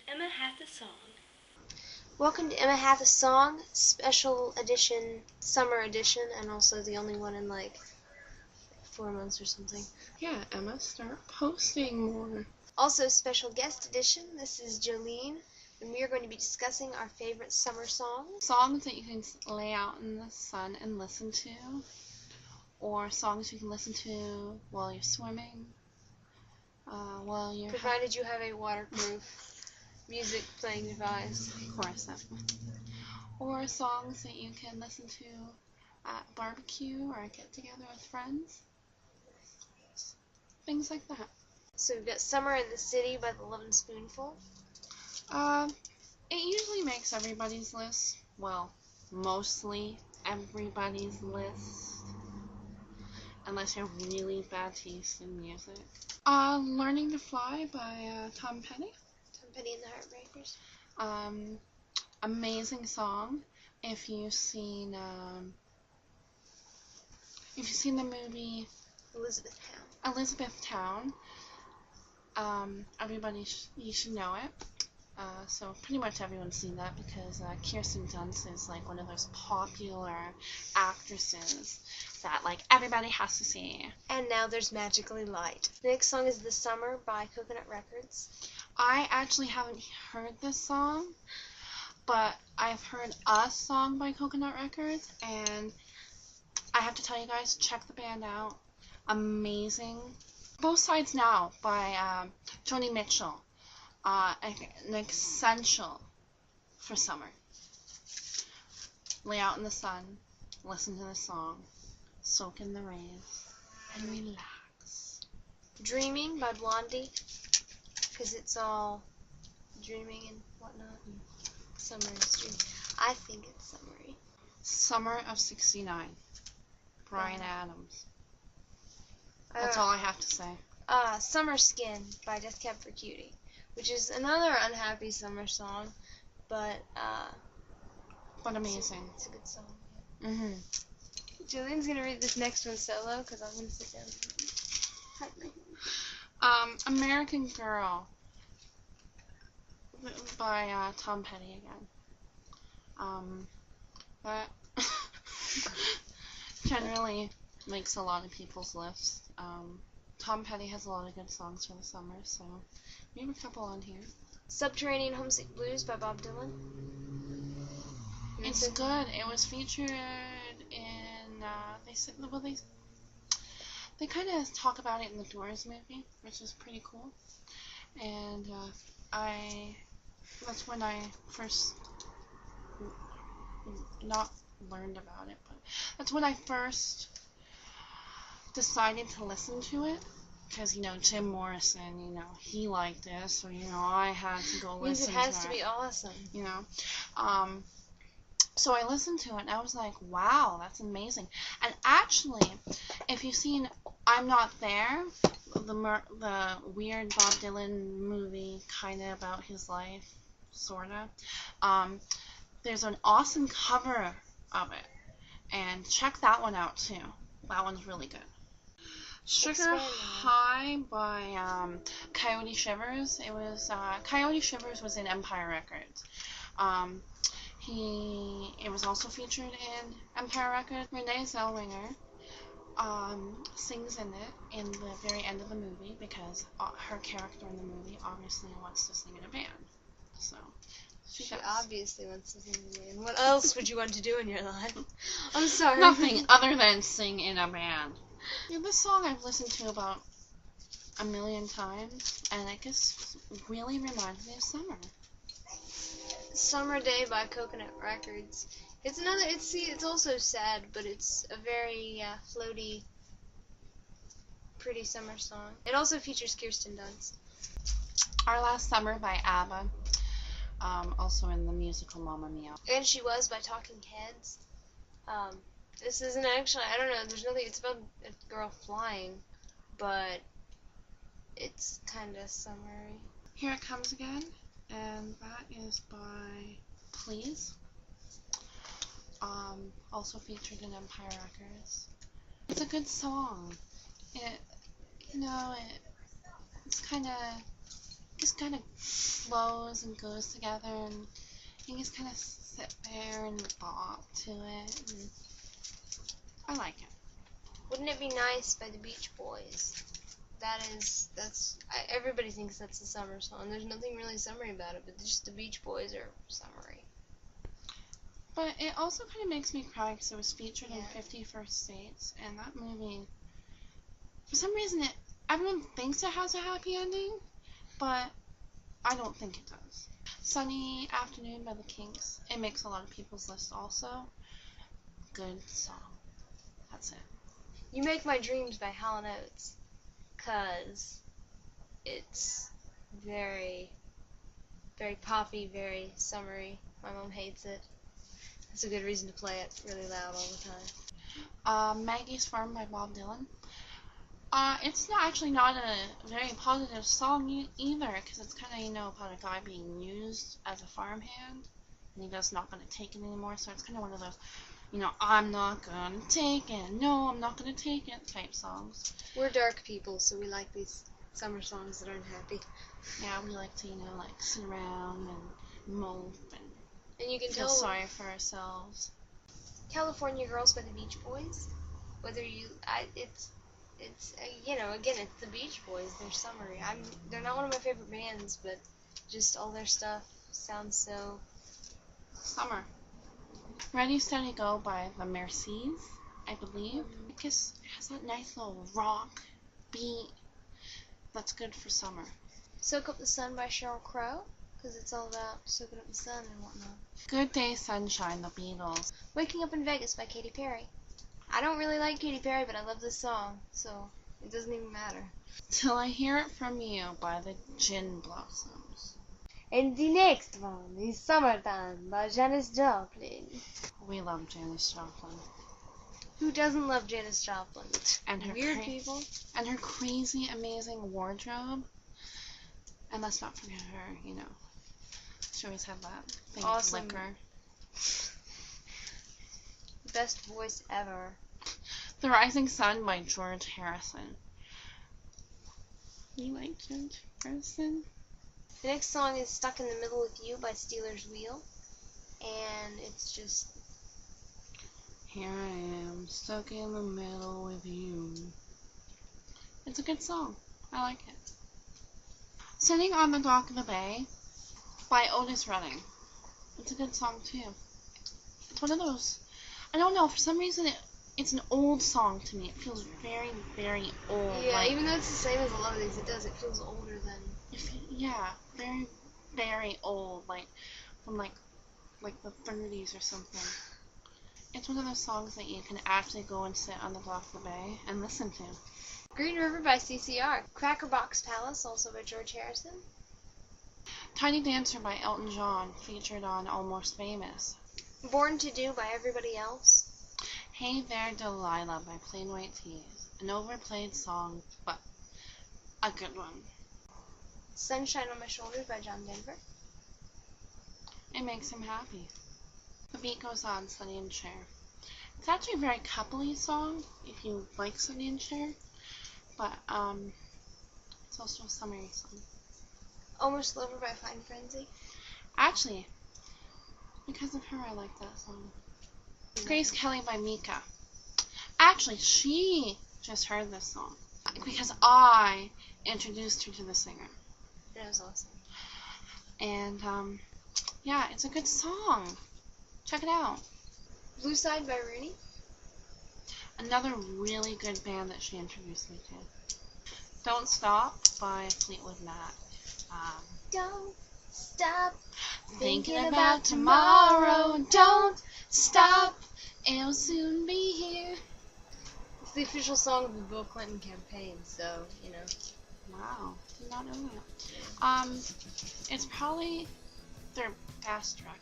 Emma Hath a Song. Welcome to Emma Hath a Song, special edition, summer edition, and also the only one in like 4 months or something. Yeah, Emma, start posting more. Also special guest edition, this is Joleen, and we are going to be discussing our favorite summer songs. Songs that you can lay out in the sun and listen to, or songs you can listen to while you're swimming, while you're... Provided you have a waterproof music playing device. Of course, that one. Or songs that you can listen to at barbecue or get together with friends. Things like that. So we've got Summer in the City by the Lovin' Spoonful. It usually makes everybody's list. Well, mostly everybody's list. Unless you have really bad taste in music. Learning to Fly by Tom Petty. Tom Petty and the Heartbreakers. Amazing song. If you've seen the movie Elizabethtown, you should know it. So pretty much everyone's seen that because Kirsten Dunst is like one of those popular actresses that like everybody has to see. And Now There's Magically Light. The next song is The Summer by Coconut Records. I actually haven't heard this song, but I've heard a song by Coconut Records, and I have to tell you guys, check the band out. Amazing. Both Sides Now by Joni Mitchell. An essential for summer. Lay out in the sun, listen to the song, soak in the rays, and relax. Dreaming by Blondie, because it's all dreaming and whatnot, and summer is dreaming. I think it's summery. Summer of '69, Bryan Adams. That's all I have to say. Summer Skin by Death Cab for Cutie, which is another unhappy summer song, but amazing. It's a good song. Yeah. Mm-hmm. Joleen's gonna read this next one solo because I'm gonna sit down. American Girl by Tom Petty again. That generally makes a lot of people's lists. Tom Petty has a lot of good songs for the summer, so we have a couple on here. Subterranean Homesick Blues by Bob Dylan. It's good. It was featured in, they kind of talk about it in the Doors movie, which is pretty cool. And that's when I first, not learned about it, but that's when I first decided to listen to it. Because, Jim Morrison, he liked it, so, I had to go listen to it. It has to be awesome. So I listened to it, and I was like, wow, that's amazing. And actually, if you've seen I'm Not There, the weird Bob Dylan movie, kind of about his life, sort of, there's an awesome cover of it. And check that one out, too. That one's really good. Sugar High by Coyote Shivers. Coyote Shivers was in Empire Records. It was also featured in Empire Records. Renee Zellweger sings in it in the very end of the movie because her character in the movie obviously wants to sing in a band. So she obviously wants to sing in a band. What else would you want to do in your life? I'm sorry. Nothing other than sing in a band. This song I've listened to about 1 million times, and it just really reminds me of summer. Summer Day by Coconut Records. It's also sad, but it's a very floaty, pretty summer song. It also features Kirsten Dunst. Our Last Summer by ABBA, also in the musical Mamma Mia. And She Was by Talking Heads. This isn't actually, I don't know, there's nothing, it's about a girl flying, but it's kind of summery. Here It Comes Again, and that is by Please, also featured in Empire Records. It's a good song. It's kind of just kind of flows and goes together, and you just kind of sit there and bop to it, and I like it. Wouldn't It Be Nice by the Beach Boys? Everybody thinks that's a summer song. There's nothing really summery about it, but just the Beach Boys are summery. But it also kind of makes me cry because it was featured in 50 First States, and that movie, for some reason, everyone thinks it has a happy ending, but I don't think it does. Sunny Afternoon by the Kinks. It makes a lot of people's list also. Good song. That's it. You Make My Dreams by Hall & Oates, because it's very, very poppy, very summery. My mom hates it. That's a good reason to play it really loud all the time. Maggie's Farm by Bob Dylan. It's actually not a very positive song either, because it's kind of, about a guy being used as a farmhand, and he just not going to take it anymore, so it's kind of one of those, I'm not going to take it, no, I'm not going to take it type songs. We're dark people, so we like these summer songs that aren't happy. Yeah, we like to, sit around and mope and you can feel tell sorry for ourselves. California Girls by the Beach Boys. Again, it's the Beach Boys. They're summery. They're not one of my favorite bands, but just all their stuff sounds so summer. Ready, Steady, Go by the Mercedes, I believe. Because it has that nice little rock beat that's good for summer. Soak Up the Sun by Sheryl Crow, because it's all about soaking up the sun and whatnot. Good Day, Sunshine, the Beatles. Waking Up in Vegas by Katy Perry. I don't really like Katy Perry, but I love this song, so it doesn't even matter. Till I Hear It From You by the Gin Blossoms. And the next one is Summertime by Janis Joplin. We love Janis Joplin. Who doesn't love Janis Joplin? And her weird people. And her crazy, amazing wardrobe. And let's not forget her, She always had that thing awesome. Of liquor. Best voice ever. The Rising Sun by George Harrison. You like George Harrison? The next song is Stuck in the Middle with You by Steelers Wheel. And it's just... Here I am, stuck in the middle with you. It's a good song. I like it. Sitting on the Dock of the Bay by Otis Redding. It's a good song too. It's one of those, I don't know, for some reason it's an old song to me. It feels very, very old. Yeah, even though it's the same as a lot of these, it feels older than... Yeah, very, very old, from the 30s or something. It's one of those songs that you can actually go and sit on the Dock of the Bay and listen to. Green River by CCR. Cracker Box Palace, also by George Harrison. Tiny Dancer by Elton John, featured on Almost Famous. Born to Do by Everybody Else. Hey There Delilah by Plain White T's. An overplayed song, but a good one. Sunshine on My Shoulders by John Denver. It makes him happy. The Beat Goes On, Sonny and Cher. It's actually a very coupley song, if you like Sonny and Cher, but it's also a summery song. Almost Lover by Fine Frenzy. Actually, because of her, I like that song. Grace Kelly by Mika. Actually, she just heard this song because I introduced her to the singer. That was awesome. And, yeah, it's a good song. Check it out. Blue Side by Rooney. Another really good band that she introduced me to. Don't Stop by Fleetwood Mac. Don't stop thinking about tomorrow. Don't stop. It'll soon be here. It's the official song of the Bill Clinton campaign, so, Wow. Did not know that. It's probably their best record.